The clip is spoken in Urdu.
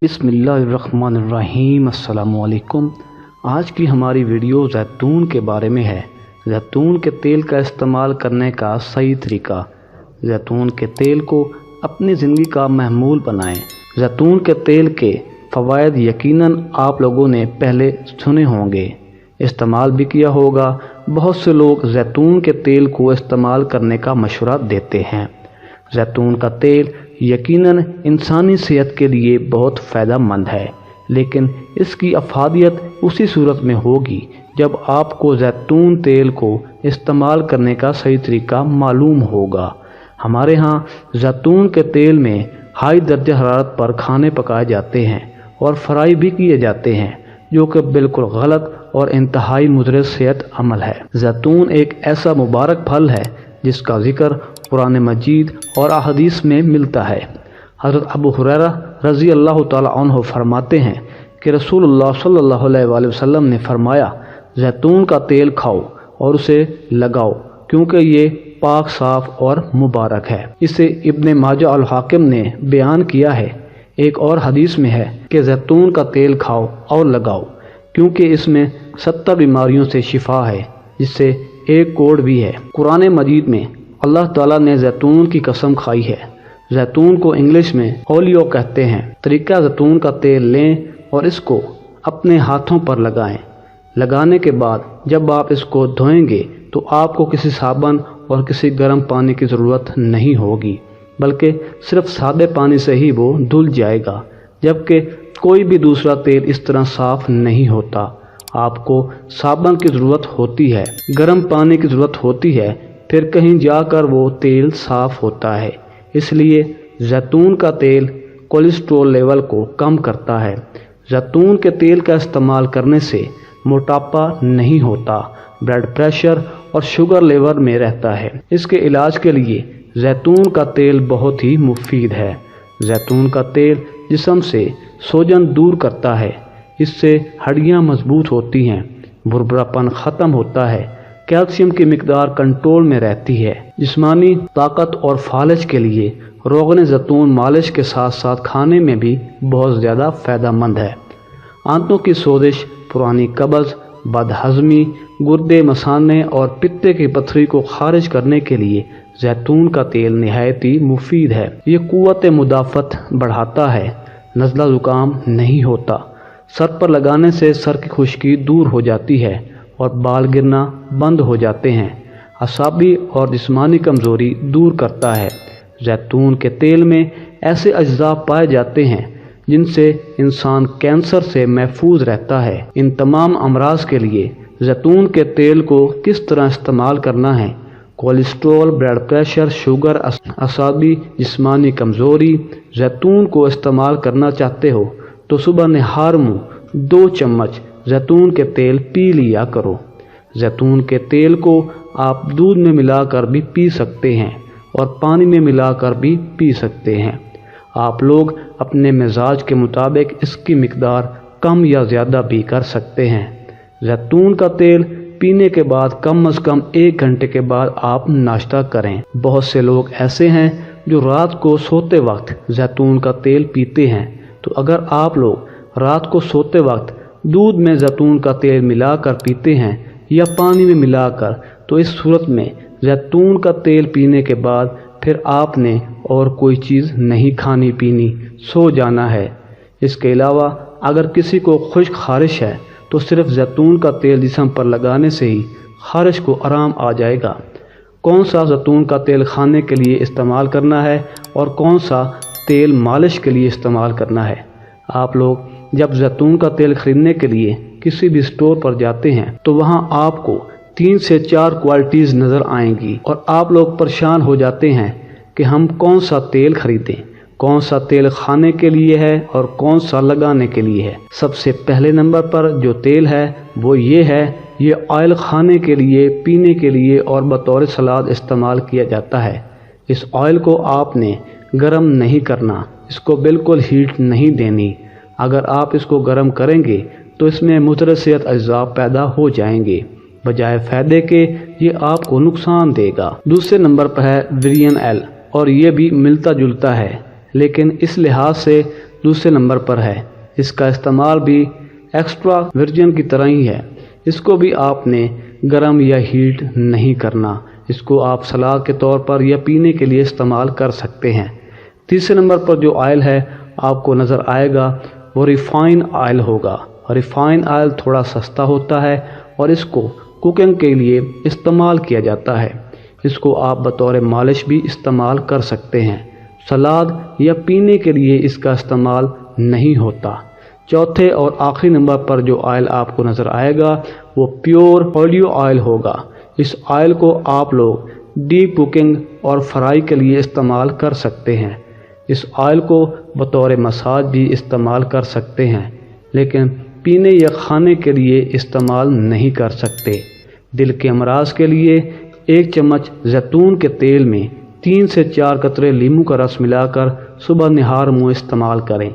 بسم اللہ الرحمن الرحیم۔ السلام علیکم۔ آج کی ہماری ویڈیو زیتون کے بارے میں ہے۔ زیتون کے تیل کا استعمال کرنے کا صحیح طریقہ۔ زیتون کے تیل کو اپنی زندگی کا معمول بنائیں۔ زیتون کے تیل کے فوائد یقیناً آپ لوگوں نے پہلے سنے ہوں گے، استعمال بھی کیا ہوگا۔ بہت سے لوگ زیتون کے تیل کو استعمال کرنے کا مشورہ دیتے ہیں۔ زیتون کا تیل یقیناً انسانی صحت کے لیے بہت فائدہ مند ہے، لیکن اس کی افادیت اسی صورت میں ہوگی جب آپ کو زیتون تیل کو استعمال کرنے کا صحیح طریقہ معلوم ہوگا۔ ہمارے ہاں زیتون کے تیل میں ہائی درجہ حرارت پر کھانے پکائے جاتے ہیں اور فرائی بھی کیے جاتے ہیں، جو کہ بالکل غلط اور انتہائی مضر صحت عمل ہے۔ زیتون ایک ایسا مبارک پھل ہے جس کا ذکر قرآن مجید اور احادیث میں ملتا ہے۔ حضرت ابو ہریرہ رضی اللہ تعالی عنہ فرماتے ہیں کہ رسول اللہ صلی اللہ علیہ وآلہ وسلم نے فرمایا، زیتون کا تیل کھاؤ اور اسے لگاؤ کیونکہ یہ پاک صاف اور مبارک ہے۔ اسے ابن ماجہ الحاکم نے بیان کیا ہے۔ ایک اور حدیث میں ہے کہ زیتون کا تیل کھاؤ اور لگاؤ کیونکہ اس میں 70 بیماریوں سے شفا ہے، جس سے ایک کوڑ بھی ہے۔ قرآن مجید میں اللہ تعالیٰ نے زیتون کی قسم کھائی ہے۔ زیتون کو انگلش میں اولیو کہتے ہیں۔ طریقہ: زیتون کا تیل لیں اور اس کو اپنے ہاتھوں پر لگائیں۔ لگانے کے بعد جب آپ اس کو دھوئیں گے تو آپ کو کسی صابن اور کسی گرم پانی کی ضرورت نہیں ہوگی، بلکہ صرف سادے پانی سے ہی وہ دھل جائے گا، جبکہ کوئی بھی دوسرا تیل اس طرح صاف نہیں ہوتا۔ آپ کو صابن کی ضرورت ہوتی ہے، گرم پانی کی ضرورت ہوتی ہے، پھر کہیں جا کر وہ تیل صاف ہوتا ہے۔ اس لیے زیتون کا تیل کولیسٹرول لیول کو کم کرتا ہے۔ زیتون کے تیل کا استعمال کرنے سے موٹاپا نہیں ہوتا، بلڈ پریشر اور شوگر لیول میں رہتا ہے۔ اس کے علاج کے لیے زیتون کا تیل بہت ہی مفید ہے۔ زیتون کا تیل جسم سے سوجن دور کرتا ہے، اس سے ہڈیاں مضبوط ہوتی ہیں، بھربھراپن ختم ہوتا ہے، کیلشیم کی مقدار کنٹرول میں رہتی ہے۔ جسمانی طاقت اور فالج کے لیے روغن زیتون مالش کے ساتھ ساتھ کھانے میں بھی بہت زیادہ فائدہ مند ہے۔ آنتوں کی سوزش، پرانی قبض، بد ہضمی، گردے، مثانے اور پتے کی پتھری کو خارج کرنے کے لیے زیتون کا تیل نہایت ہی مفید ہے۔ یہ قوت مدافعت بڑھاتا ہے، نزلہ زکام نہیں ہوتا، سر پر لگانے سے سر کی خشکی دور ہو جاتی ہے اور بال گرنا بند ہو جاتے ہیں، اعصابی اور جسمانی کمزوری دور کرتا ہے۔ زیتون کے تیل میں ایسے اجزاء پائے جاتے ہیں جن سے انسان کینسر سے محفوظ رہتا ہے۔ ان تمام امراض کے لیے زیتون کے تیل کو کس طرح استعمال کرنا ہے: کولیسٹرول، بلڈ پریشر، شوگر، اعصابی جسمانی کمزوری۔ زیتون کو استعمال کرنا چاہتے ہو تو صبح نہار منہ 2 چمچ زیتون کے تیل پی لیا کرو۔ زیتون کے تیل کو آپ دودھ میں ملا کر بھی پی سکتے ہیں اور پانی میں ملا کر بھی پی سکتے ہیں۔ آپ لوگ اپنے مزاج کے مطابق اس کی مقدار کم یا زیادہ بھی کر سکتے ہیں۔ زیتون کا تیل پینے کے بعد کم از کم 1 گھنٹے کے بعد آپ ناشتہ کریں۔ بہت سے لوگ ایسے ہیں جو رات کو سوتے وقت زیتون کا تیل پیتے ہیں، تو اگر آپ لوگ رات کو سوتے وقت دودھ میں زیتون کا تیل ملا کر پیتے ہیں یا پانی میں ملا کر، تو اس صورت میں زیتون کا تیل پینے کے بعد پھر آپ نے اور کوئی چیز نہیں کھانی پینی، سو جانا ہے۔ اس کے علاوہ اگر کسی کو خشک خارش ہے تو صرف زیتون کا تیل جسم پر لگانے سے ہی خارش کو آرام آ جائے گا۔ کون سا زیتون کا تیل کھانے کے لیے استعمال کرنا ہے اور کون سا تیل مالش کے لیے استعمال کرنا ہے؟ آپ لوگ جب زیتون کا تیل خریدنے کے لیے کسی بھی اسٹور پر جاتے ہیں تو وہاں آپ کو 3 سے 4 کوالٹیز نظر آئیں گی اور آپ لوگ پریشان ہو جاتے ہیں کہ ہم کون سا تیل خریدیں، کون سا تیل کھانے کے لیے ہے اور کون سا لگانے کے لیے ہے۔ سب سے پہلے نمبر پر جو تیل ہے وہ یہ ہے، یہ آئل کھانے کے لیے، پینے کے لیے اور بطور سلاد استعمال کیا جاتا ہے۔ اس آئل کو آپ نے گرم نہیں کرنا، اس کو بالکل ہیٹ نہیں دینی۔ اگر آپ اس کو گرم کریں گے تو اس میں مضر صحت اجزاء پیدا ہو جائیں گے، بجائے فائدے کے یہ آپ کو نقصان دے گا۔ دوسرے نمبر پر ہے ویرین ایل، اور یہ بھی ملتا جلتا ہے، لیکن اس لحاظ سے دوسرے نمبر پر ہے۔ اس کا استعمال بھی ایکسٹرا ورجن کی طرح ہی ہے، اس کو بھی آپ نے گرم یا ہیٹ نہیں کرنا، اس کو آپ سلاد کے طور پر یا پینے کے لیے استعمال کر سکتے ہیں۔ تیسرے نمبر پر جو آئل ہے آپ کو نظر آئے گا وہ ریفائن آئل ہوگا۔ ریفائن آئل تھوڑا سستا ہوتا ہے اور اس کو کوکنگ کے لیے استعمال کیا جاتا ہے۔ اس کو آپ بطور مالش بھی استعمال کر سکتے ہیں، سلاد یا پینے کے لیے اس کا استعمال نہیں ہوتا۔ چوتھے اور آخری نمبر پر جو آئل آپ کو نظر آئے گا وہ پیور اولیو آئل ہوگا۔ اس آئل کو آپ لوگ ڈیپ کوکنگ اور فرائی کے لیے استعمال کر سکتے ہیں۔ اس آئل کو بطور مساج بھی استعمال کر سکتے ہیں، لیکن پینے یا کھانے کے لیے استعمال نہیں کر سکتے۔ دل کے امراض کے لیے 1 چمچ زیتون کے تیل میں 3 سے 4 قطرے لیموں کا رس ملا کر صبح نہار منہ استعمال کریں۔